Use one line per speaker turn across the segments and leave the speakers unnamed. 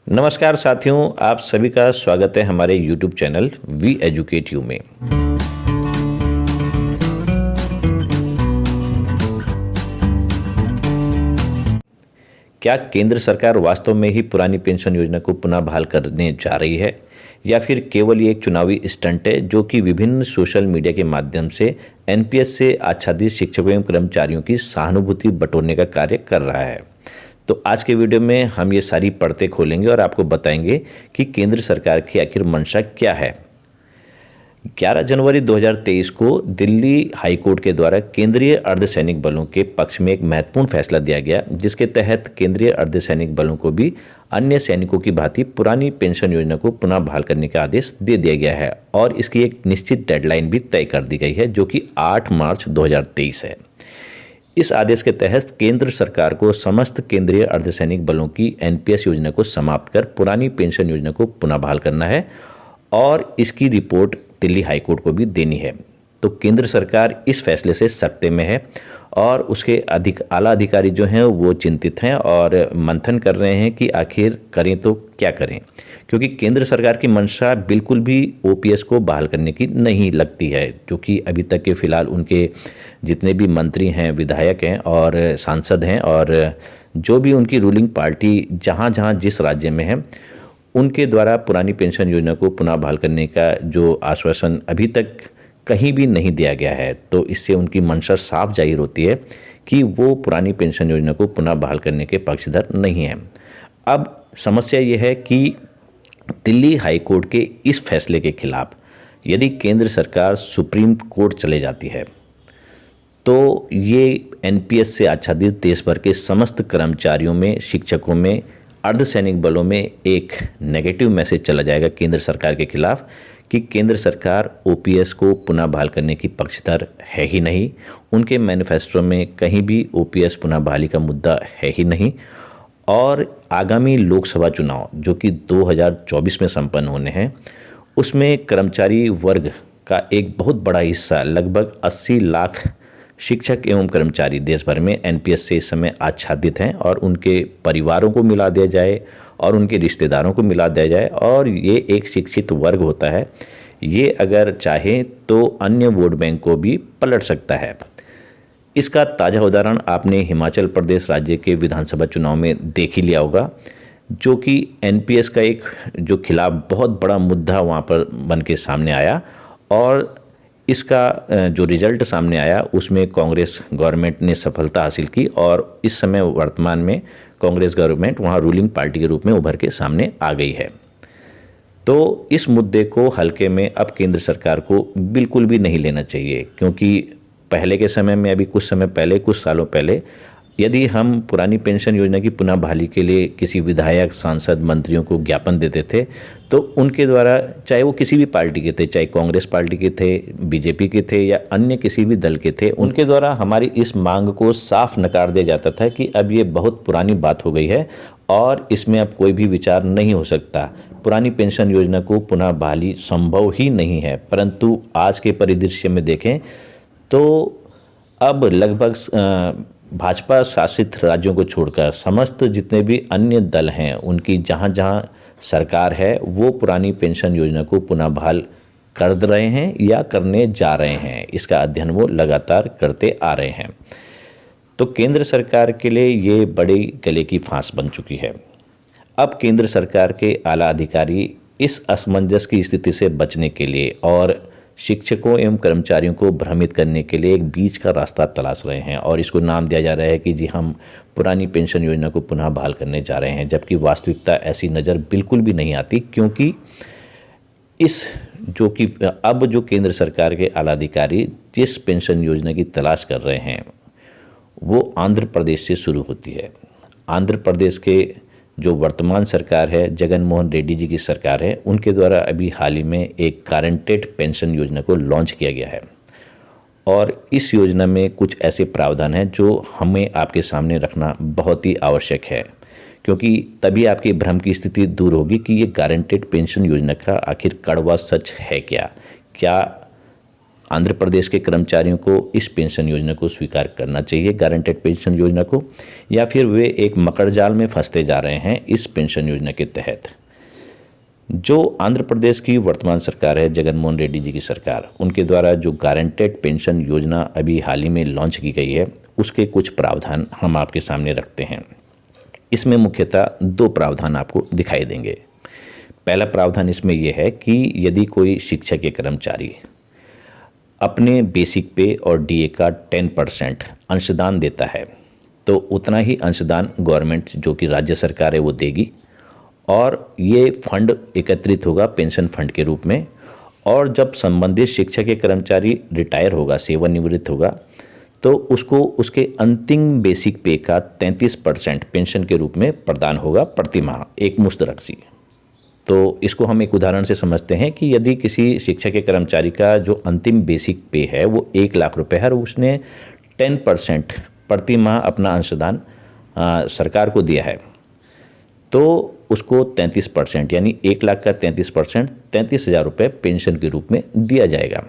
नमस्कार साथियों, आप सभी का स्वागत है हमारे YouTube channel we educate you में। क्या केंद्र सरकार वास्तव में ही पुरानी पेंशन योजना को पुनः बहाल करने जा रही है या फिर केवल ये एक चुनावी स्टंट है जो कि विभिन्न सोशल मीडिया के माध्यम से एनपीएस से आच्छादित शिक्षकों एवं कर्मचारियों की सहानुभूति बटोरने का कार्य कर रहा है? तो आज के वीडियो में हम ये सारी परतें खोलेंगे और आपको बताएंगे कि केंद्र सरकार की आखिर मंशा क्या है। 11 जनवरी 2023 को दिल्ली हाईकोर्ट के द्वारा केंद्रीय अर्धसैनिक बलों के पक्ष में एक महत्वपूर्ण फैसला दिया गया, जिसके तहत केंद्रीय अर्धसैनिक बलों को भी अन्य सैनिकों की भांति पुरानी पेंशन योजना को पुनः बहाल करने का आदेश दे दिया गया है और इसकी एक निश्चित डेडलाइन भी तय कर दी गई है, जो कि 8 मार्च 2023 है। इस आदेश के तहत केंद्र सरकार को समस्त केंद्रीय अर्धसैनिक बलों की एनपीएस योजना को समाप्त कर पुरानी पेंशन योजना को पुनः बहाल करना है और इसकी रिपोर्ट दिल्ली हाईकोर्ट को भी देनी है। तो केंद्र सरकार इस फैसले से सख्ते में है और उसके आला अधिकारी जो हैं वो चिंतित हैं और मंथन कर रहे हैं कि आखिर करें तो क्या करें, क्योंकि केंद्र सरकार की मंशा बिल्कुल भी ओपीएस को बहाल करने की नहीं लगती है, जो कि अभी तक के फिलहाल उनके जितने भी मंत्री हैं, विधायक हैं और सांसद हैं और जो भी उनकी रूलिंग पार्टी जहाँ जहाँ जिस राज्य में है, उनके द्वारा पुरानी पेंशन योजना को पुनः बहाल करने का जो आश्वासन अभी तक कहीं भी नहीं दिया गया है। तो इससे उनकी मंशा साफ जाहिर होती है कि वो पुरानी पेंशन योजना को पुनः बहाल करने के पक्षधर नहीं है। अब समस्या ये है कि दिल्ली हाईकोर्ट के इस फैसले के खिलाफ यदि केंद्र सरकार सुप्रीम कोर्ट चले जाती है तो ये एनपीएस से आच्छादित देश भर के समस्त कर्मचारियों में, शिक्षकों में, अर्धसैनिक बलों में एक नेगेटिव मैसेज चला जाएगा केंद्र सरकार के खिलाफ कि केंद्र सरकार ओपीएस को पुनः बहाल करने की पक्षधर है ही नहीं। उनके मैनिफेस्टो में कहीं भी ओपीएस पुनः बहाली का मुद्दा है ही नहीं और आगामी लोकसभा चुनाव जो कि 2024 में संपन्न होने हैं, उसमें कर्मचारी वर्ग का एक बहुत बड़ा हिस्सा, लगभग 80 लाख शिक्षक एवं कर्मचारी देश भर में एनपीएस से इस समय आच्छादित हैं और उनके परिवारों को मिला दिया जाए और उनके रिश्तेदारों को मिला दिया जाए और ये एक शिक्षित वर्ग होता है। ये अगर चाहे तो अन्य वोट बैंक को भी पलट सकता है। इसका ताज़ा उदाहरण आपने हिमाचल प्रदेश राज्य के विधानसभा चुनाव में देख ही लिया होगा, जो कि एनपीएस का एक जो खिलाफ बहुत बड़ा मुद्दा वहाँ पर बन के सामने आया और इसका जो रिजल्ट सामने आया उसमें कांग्रेस गवर्नमेंट ने सफलता हासिल की और इस समय वर्तमान में कांग्रेस गवर्नमेंट वहाँ रूलिंग पार्टी के रूप में उभर के सामने आ गई है। तो इस मुद्दे को हल्के में अब केंद्र सरकार को बिल्कुल भी नहीं लेना चाहिए, क्योंकि पहले के समय में, अभी कुछ समय पहले, कुछ सालों पहले यदि हम पुरानी पेंशन योजना की पुनः बहाली के लिए किसी विधायक, सांसद, मंत्रियों को ज्ञापन देते थे तो उनके द्वारा, चाहे वो किसी भी पार्टी के थे, चाहे कांग्रेस पार्टी के थे, बीजेपी के थे या अन्य किसी भी दल के थे, उनके द्वारा हमारी इस मांग को साफ नकार दिया जाता था कि अब ये बहुत पुरानी बात हो गई है और इसमें अब कोई भी विचार नहीं हो सकता, पुरानी पेंशन योजना को पुनः बहाली संभव ही नहीं है। परंतु आज के परिदृश्य में देखें तो अब लगभग भाजपा शासित राज्यों को छोड़कर समस्त जितने भी अन्य दल हैं, उनकी जहाँ जहाँ सरकार है वो पुरानी पेंशन योजना को पुनः बहाल कर रहे हैं या करने जा रहे हैं। इसका अध्ययन वो लगातार करते आ रहे हैं। तो केंद्र सरकार के लिए ये बड़ी गले की फांस बन चुकी है। अब केंद्र सरकार के आला अधिकारी इस असमंजस की स्थिति से बचने के लिए और शिक्षकों एवं कर्मचारियों को भ्रमित करने के लिए एक बीच का रास्ता तलाश रहे हैं और इसको नाम दिया जा रहा है कि जी हम पुरानी पेंशन योजना को पुनः बहाल करने जा रहे हैं, जबकि वास्तविकता ऐसी नज़र बिल्कुल भी नहीं आती, क्योंकि इस अब जो केंद्र सरकार के आला अधिकारी जिस पेंशन योजना की तलाश कर रहे हैं वो आंध्र प्रदेश से शुरू होती है। आंध्र प्रदेश के जो वर्तमान सरकार है, जगन मोहन रेड्डी जी की सरकार है, उनके द्वारा अभी हाल ही में एक गारंटेड पेंशन योजना को लॉन्च किया गया है और इस योजना में कुछ ऐसे प्रावधान हैं जो हमें आपके सामने रखना बहुत ही आवश्यक है, क्योंकि तभी आपकी भ्रम की स्थिति दूर होगी कि ये गारंटेड पेंशन योजना का आखिर कड़वा सच है क्या आंध्र प्रदेश के कर्मचारियों को इस पेंशन योजना को स्वीकार करना चाहिए, गारंटेड पेंशन योजना को, या फिर वे एक मकड़जाल में फंसते जा रहे हैं इस पेंशन योजना के तहत। जो आंध्र प्रदेश की वर्तमान सरकार है, जगनमोहन रेड्डी जी की सरकार, उनके द्वारा जो गारंटेड पेंशन योजना अभी हाल ही में लॉन्च की गई है, उसके कुछ प्रावधान हम आपके सामने रखते हैं। इसमें मुख्यतः 2 प्रावधान आपको दिखाई देंगे। पहला प्रावधान इसमें यह है कि यदि कोई शिक्षक या कर्मचारी अपने बेसिक पे और डीए का 10% अंशदान देता है, तो उतना ही अंशदान गवर्नमेंट जो कि राज्य सरकार है वो देगी, और ये फंड एकत्रित होगा पेंशन फंड के रूप में। और जब संबंधित शिक्षक या कर्मचारी रिटायर होगा, सेवानिवृत्त होगा, तो उसको उसके अंतिम बेसिक पे का 33% पेंशन के रूप में प्रदान होगा प्रति माह, एक मुश्त राशि। तो इसको हम एक उदाहरण से समझते हैं कि यदि किसी शिक्षक या कर्मचारी का जो अंतिम बेसिक पे है वो 1 लाख रुपए है और उसने 10% प्रति माह अपना अंशदान सरकार को दिया है, तो उसको 33% यानी 1 लाख का 33% 33,000 रुपये पेंशन के रूप में दिया जाएगा।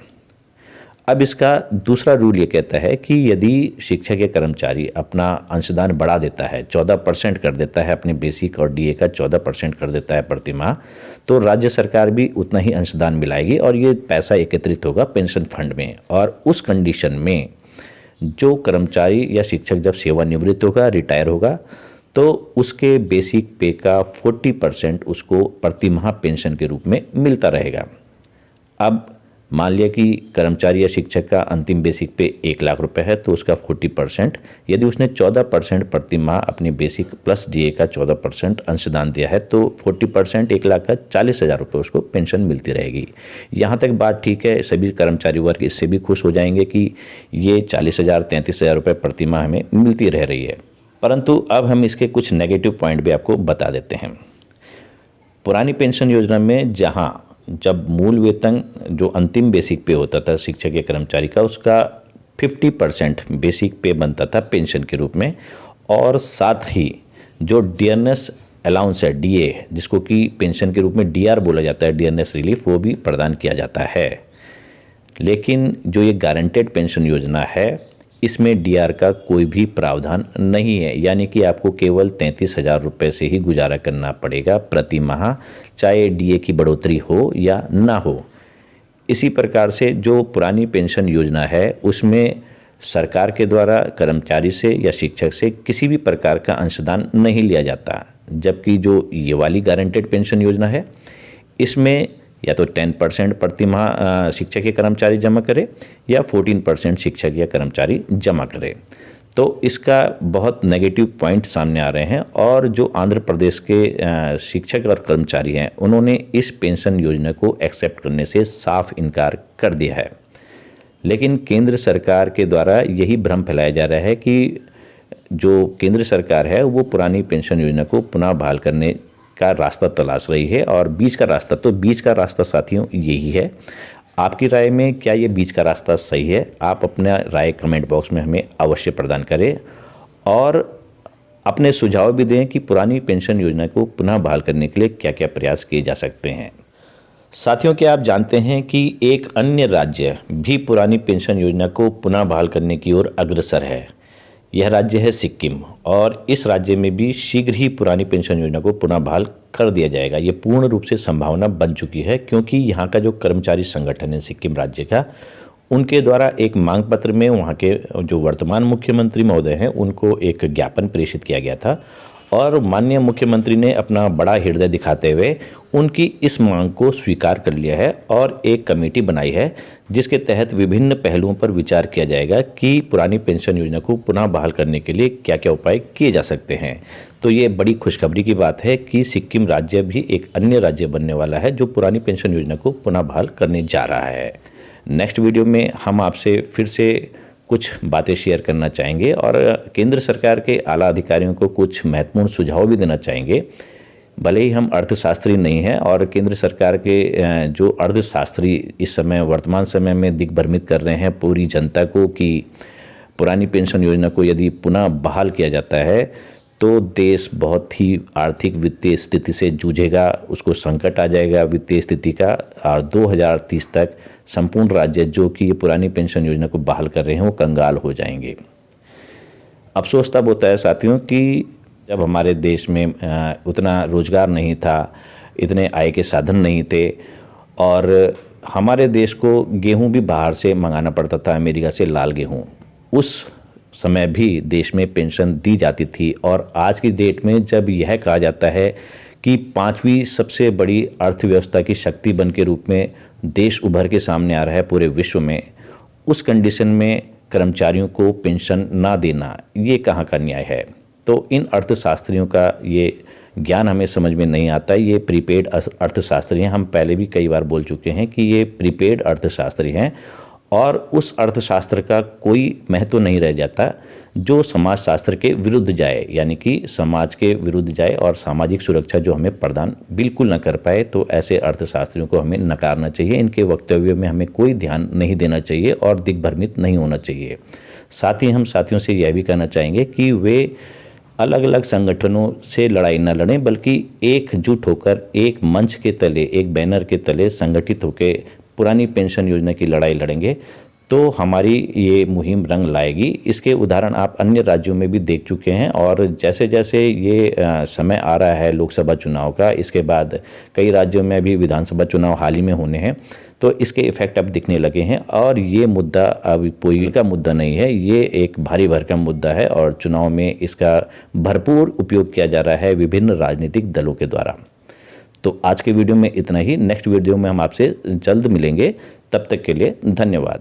अब इसका दूसरा रूल ये कहता है कि यदि शिक्षक या कर्मचारी अपना अंशदान बढ़ा देता है, 14% कर देता है, अपने बेसिक और डीए का 14% कर देता है प्रति माह, तो राज्य सरकार भी उतना ही अंशदान मिलाएगी और ये पैसा एकत्रित होगा पेंशन फंड में। और उस कंडीशन में जो कर्मचारी या शिक्षक जब सेवानिवृत्त होगा, रिटायर होगा, तो उसके बेसिक पे का 40% उसको प्रति माह पेंशन के रूप में मिलता रहेगा। अब मान लिया कि कर्मचारी या शिक्षक का अंतिम बेसिक पे 1 लाख रुपए है, तो उसका 40%, यदि उसने 14% प्रति माह अपने बेसिक प्लस डीए का 14% अंशदान दिया है, तो 40% 1 लाख का 40,000 रुपये उसको पेंशन मिलती रहेगी। यहाँ तक बात ठीक है, सभी कर्मचारी वर्ग इससे भी खुश हो जाएंगे कि ये 40,000 33,000 रुपये प्रति माह हमें मिलती रह रही है। परंतु अब हम इसके कुछ नेगेटिव पॉइंट भी आपको बता देते हैं। पुरानी पेंशन योजना में जब मूल वेतन जो अंतिम बेसिक पे होता था शिक्षक या कर्मचारी का, उसका 50% बेसिक पे बनता था पेंशन के रूप में, और साथ ही जो डियरनेस अलाउंस है, डीए, जिसको कि पेंशन के रूप में डीआर बोला जाता है, डियरनेस रिलीफ, वो भी प्रदान किया जाता है। लेकिन जो ये गारंटेड पेंशन योजना है, इसमें डीआर का कोई भी प्रावधान नहीं है, यानी कि आपको केवल 33,000 रुपये से ही गुजारा करना पड़ेगा प्रति माह, चाहे डीए की बढ़ोतरी हो या ना हो। इसी प्रकार से जो पुरानी पेंशन योजना है, उसमें सरकार के द्वारा कर्मचारी से या शिक्षक से किसी भी प्रकार का अंशदान नहीं लिया जाता, जबकि जो ये वाली गारंटेड पेंशन योजना है, इसमें या तो 10% प्रति माह शिक्षक या कर्मचारी जमा करे या 14% शिक्षक या कर्मचारी जमा करे। तो इसका बहुत नेगेटिव पॉइंट सामने आ रहे हैं, और जो आंध्र प्रदेश के शिक्षक और कर्मचारी हैं, उन्होंने इस पेंशन योजना को एक्सेप्ट करने से साफ इनकार कर दिया है। लेकिन केंद्र सरकार के द्वारा यही भ्रम फैलाया जा रहा है कि जो केंद्र सरकार है वो पुरानी पेंशन योजना को पुनः बहाल करने का रास्ता तलाश रही है, और बीच का रास्ता साथियों यही है। आपकी राय में क्या ये बीच का रास्ता सही है? आप अपना राय कमेंट बॉक्स में हमें अवश्य प्रदान करें, और अपने सुझाव भी दें कि पुरानी पेंशन योजना को पुनः बहाल करने के लिए क्या क्या प्रयास किए जा सकते हैं। साथियों, क्या आप जानते हैं कि एक अन्य राज्य भी पुरानी पेंशन योजना को पुनः बहाल करने की ओर अग्रसर है? यह राज्य है सिक्किम, और इस राज्य में भी शीघ्र ही पुरानी पेंशन योजना को पुनः बहाल कर दिया जाएगा। ये पूर्ण रूप से संभावना बन चुकी है, क्योंकि यहाँ का जो कर्मचारी संगठन है सिक्किम राज्य का, उनके द्वारा एक मांग पत्र में वहाँ के जो वर्तमान मुख्यमंत्री महोदय हैं उनको एक ज्ञापन प्रेषित किया गया था, और माननीय मुख्यमंत्री ने अपना बड़ा हृदय दिखाते हुए उनकी इस मांग को स्वीकार कर लिया है, और एक कमेटी बनाई है जिसके तहत विभिन्न पहलुओं पर विचार किया जाएगा कि पुरानी पेंशन योजना को पुनः बहाल करने के लिए क्या क्या उपाय किए जा सकते हैं। तो ये बड़ी खुशखबरी की बात है कि सिक्किम राज्य भी एक अन्य राज्य बनने वाला है जो पुरानी पेंशन योजना को पुनः बहाल करने जा रहा है। नेक्स्ट वीडियो में हम आपसे फिर से कुछ बातें शेयर करना चाहेंगे, और केंद्र सरकार के आला अधिकारियों को कुछ महत्वपूर्ण सुझाव भी देना चाहेंगे। भले ही हम अर्थशास्त्री नहीं हैं, और केंद्र सरकार के जो अर्थशास्त्री इस समय वर्तमान समय में दिग्भ्रमित कर रहे हैं पूरी जनता को कि पुरानी पेंशन योजना को यदि पुनः बहाल किया जाता है तो देश बहुत ही आर्थिक वित्तीय स्थिति से जूझेगा, उसको संकट आ जाएगा वित्तीय स्थिति का, और 2030 तक संपूर्ण राज्य जो कि ये पुरानी पेंशन योजना को बहाल कर रहे हैं वो कंगाल हो जाएंगे। अफसोस तब होता है साथियों कि जब हमारे देश में उतना रोजगार नहीं था, इतने आय के साधन नहीं थे और हमारे देश को गेहूं भी बाहर से मंगाना पड़ता था, अमेरिका से लाल गेहूं। उस समय भी देश में पेंशन दी जाती थी और आज की डेट में जब यह कहा जाता है कि 5वीं सबसे बड़ी अर्थव्यवस्था की शक्ति बन के रूप में देश उभर के सामने आ रहा है पूरे विश्व में, उस कंडीशन में कर्मचारियों को पेंशन ना देना ये कहाँ का न्याय है। तो इन अर्थशास्त्रियों का ये ज्ञान हमें समझ में नहीं आता। ये प्रीपेड अर्थशास्त्री हैं, हम पहले भी कई बार बोल चुके हैं कि ये प्रीपेड अर्थशास्त्री हैं और उस अर्थशास्त्र का कोई महत्व नहीं रह जाता जो समाजशास्त्र के विरुद्ध जाए, यानी कि समाज के विरुद्ध जाए और सामाजिक सुरक्षा जो हमें प्रदान बिल्कुल न कर पाए। तो ऐसे अर्थशास्त्रियों को हमें नकारना चाहिए, इनके वक्तव्यों में हमें कोई ध्यान नहीं देना चाहिए और दिग्भ्रमित नहीं होना चाहिए। साथ ही हम साथियों से यह भी कहना चाहेंगे कि वे अलग अलग संगठनों से लड़ाई न लड़ें, बल्कि एकजुट होकर एक मंच के तले, एक बैनर के तले संगठित होकर पुरानी पेंशन योजना की लड़ाई लड़ेंगे तो हमारी ये मुहिम रंग लाएगी। इसके उदाहरण आप अन्य राज्यों में भी देख चुके हैं और जैसे जैसे ये समय आ रहा है लोकसभा चुनाव का, इसके बाद कई राज्यों में अभी विधानसभा चुनाव हाल ही में होने हैं, तो इसके इफेक्ट अब दिखने लगे हैं और ये मुद्दा अब कोई का मुद्दा नहीं है, ये एक भारी भरकम मुद्दा है और चुनाव में इसका भरपूर उपयोग किया जा रहा है विभिन्न राजनीतिक दलों के द्वारा। तो आज के वीडियो में इतना ही। नेक्स्ट वीडियो में हम आपसे जल्द मिलेंगे, तब तक के लिए धन्यवाद।